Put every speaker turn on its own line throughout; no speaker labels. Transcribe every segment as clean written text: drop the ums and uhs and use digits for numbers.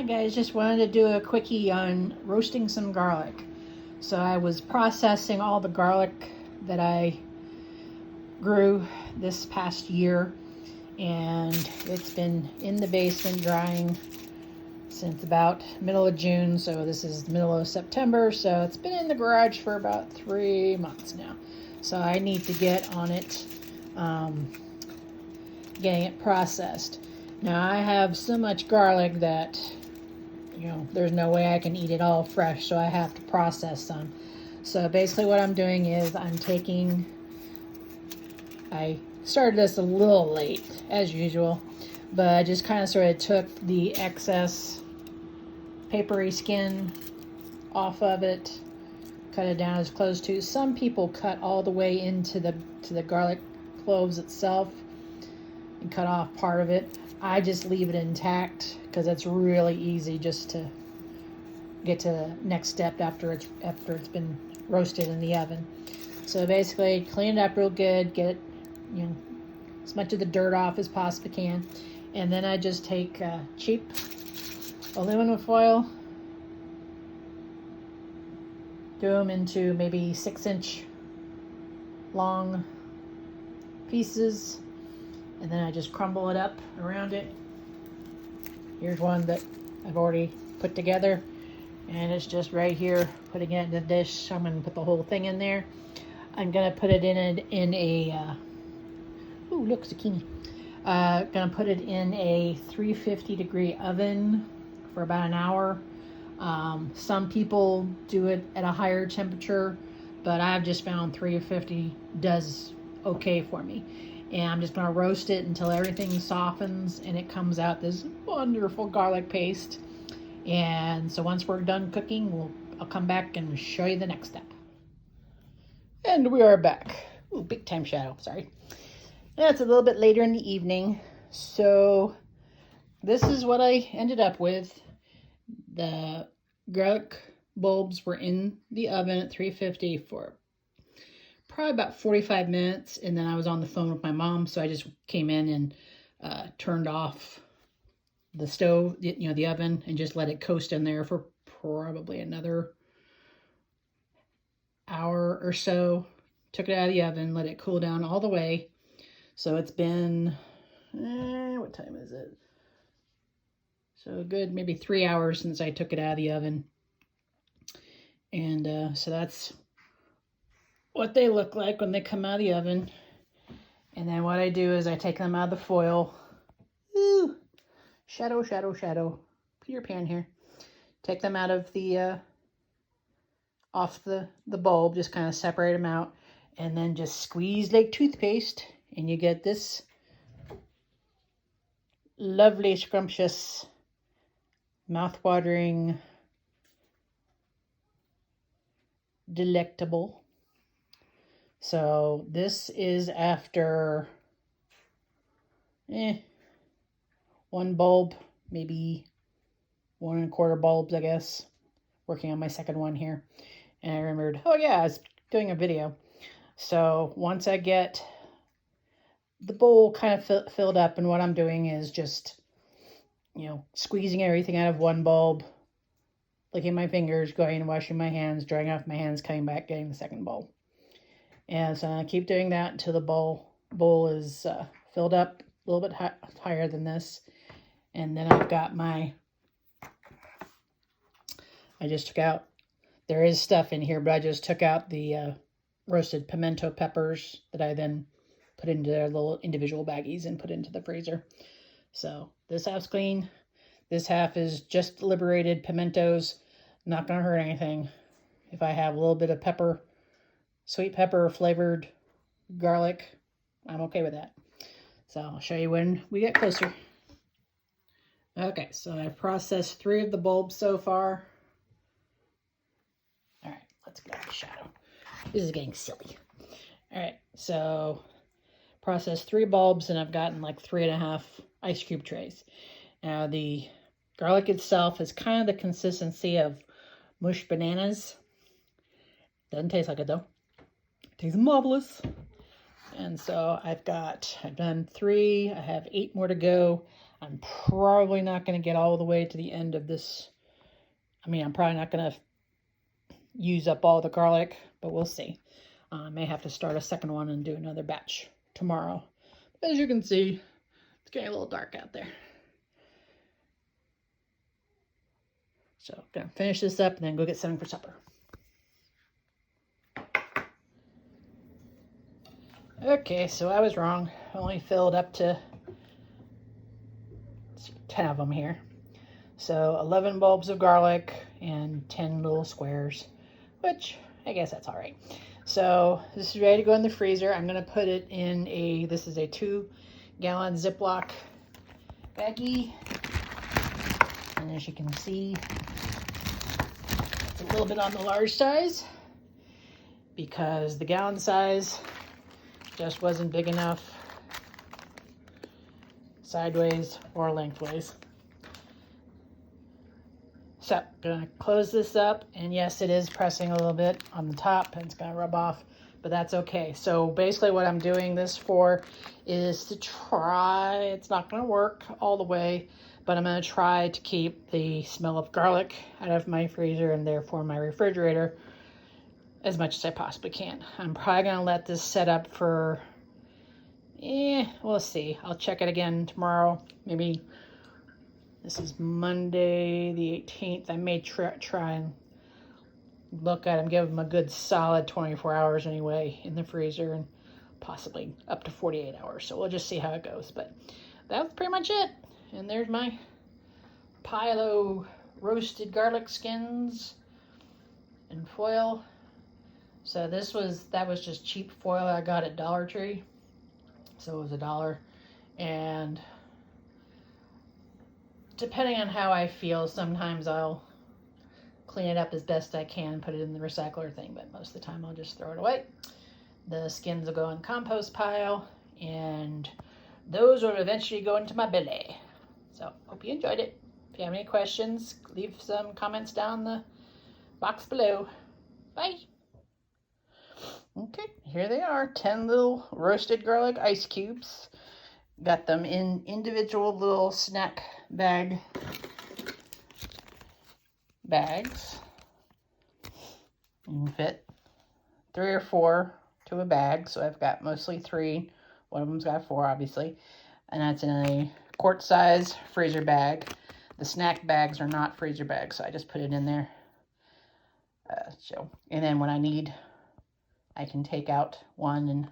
Hi guys, just wanted to do a quickie on roasting some garlic. So I was processing all the garlic that I grew this past year, and it's been in the basement drying since about middle of June. So this is the middle of September, so it's been in the garage for about 3 months now. So I need to get on it, getting it processed. Now I have so much garlic that there's no way I can eat it all fresh, so I have to process some. So basically what I'm doing is I started this a little late, as usual, but I just kind of sort of took the excess papery skin off of it, cut it down as close to. Some people cut all the way into the garlic cloves itself and cut off part of it. I just leave it intact because it's really easy just to get to the next step after it's been roasted in the oven. So basically, clean it up real good, get it, as much of the dirt off as possibly can, and then I just take cheap aluminum foil, do them into maybe 6-inch long pieces, and then I just crumble it up around it. Here's one that I've already put together, and it's just right here, putting it in the dish. I'm going to put the whole thing in there. I'm going to put it in a, ooh, look, zucchini. Going to put it in a 350 degree oven for about an hour. Some people do it at a higher temperature, but I've just found 350 does okay for me. And I'm just going to roast it until everything softens and it comes out this wonderful garlic paste. And so once we're done cooking, I'll come back and show you the next step. And we are back. Ooh, big time shadow, sorry. It's a little bit later in the evening. So this is what I ended up with. The garlic bulbs were in the oven at 350 for probably about 45 minutes, and then I was on the phone with my mom, so I just came in and turned off the stove, the oven, and just let it coast in there for probably another hour or so. Took it out of the oven, let it cool down all the way. So it's been, what time is it? So good, maybe 3 hours since I took it out of the oven. And so that's what they look like when they come out of the oven. And then what I do is I take them out of the foil. Ooh, shadow, shadow, shadow. Peter Pan here. Take them out of the, off the bulb, just kind of separate them out. And then just squeeze like toothpaste. And you get this lovely, scrumptious, mouth-watering, delectable. So this is after one bulb, maybe 1 1/4 bulbs, I guess. Working on my second one here. And I remembered, oh yeah, I was doing a video. So once I get the bowl kind of filled up, and what I'm doing is just, squeezing everything out of one bulb, licking my fingers, going and washing my hands, drying off my hands, coming back, getting the second bowl. And so I keep doing that until the bowl is filled up a little bit higher than this. And then I've got I just took out, there is stuff in here, but I just took out the roasted pimento peppers that I then put into their little individual baggies and put into the freezer. So this half's clean. This half is just liberated pimentos. Not going to hurt anything. If I have a little bit of pepper, sweet pepper flavored garlic, I'm okay with that. So I'll show you when we get closer. Okay, so I've processed 3 of the bulbs so far. All right, let's get out the shadow. This is getting silly. All right, so processed 3 bulbs, and I've gotten like 3.5 ice cube trays. Now the garlic itself is kind of the consistency of mushed bananas. Doesn't taste like it though. Tastes marvelous. And so I've done 3. I have 8 more to go. I'm probably not going to get all the way to the end of this. I mean, I'm probably not going to use up all the garlic, but we'll see. I may have to start a second one and do another batch tomorrow. As you can see, it's getting a little dark out there. So I'm going to finish this up and then go get something for supper. Okay, so I was wrong. I only filled up to 10 of them here. So 11 bulbs of garlic and 10 little squares, which I guess that's all right. So this is ready to go in the freezer. I'm going to put it in this is a 2-gallon Ziploc baggie. And as you can see, it's a little bit on the large size because the gallon size just wasn't big enough sideways or lengthways. So I'm gonna close this up, and yes, it is pressing a little bit on the top and it's gonna rub off, but that's okay. So basically what I'm doing this for is to try, it's not gonna work all the way, but I'm gonna try to keep the smell of garlic out of my freezer and therefore my refrigerator as much as I possibly can. I'm probably gonna let this set up for, we'll see. I'll check it again tomorrow. Maybe this is Monday the 18th. I may try and look at them, give them a good solid 24 hours anyway in the freezer and possibly up to 48 hours. So we'll just see how it goes. But that's pretty much it. And there's my pile of roasted garlic skins in foil. So that was just cheap foil I got at Dollar Tree. So it was $1. And depending on how I feel, sometimes I'll clean it up as best I can, put it in the recycler thing, but most of the time I'll just throw it away. The skins will go in the compost pile, and those will eventually go into my belly. So, hope you enjoyed it. If you have any questions, leave some comments down the box below. Bye! Okay, here they are, 10 little roasted garlic ice cubes. Got them in individual little snack bags. You can fit 3 or 4 to a bag, so I've got mostly 3. One of them's got 4, obviously. And that's in a quart size freezer bag. The snack bags are not freezer bags, so I just put it in there. And then when I need, I can take out one and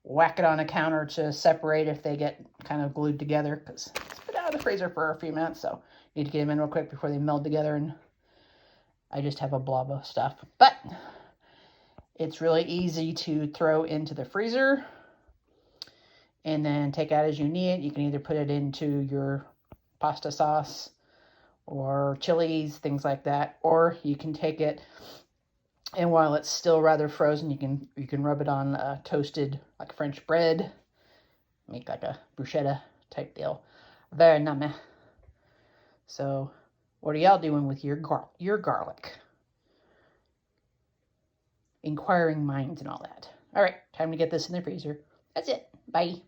whack it on a counter to separate if they get kind of glued together, because it's been out of the freezer for a few minutes, so you need to get them in real quick before they meld together, and I just have a blob of stuff. But it's really easy to throw into the freezer and then take out as you need it. You can either put it into your pasta sauce or chilies, things like that, or you can take it, and while it's still rather frozen, you can rub it on toasted, like French bread, make like a bruschetta type deal. Very yummy. So, what are y'all doing with your garlic? Inquiring minds and all that. All right, time to get this in the freezer. That's it. Bye.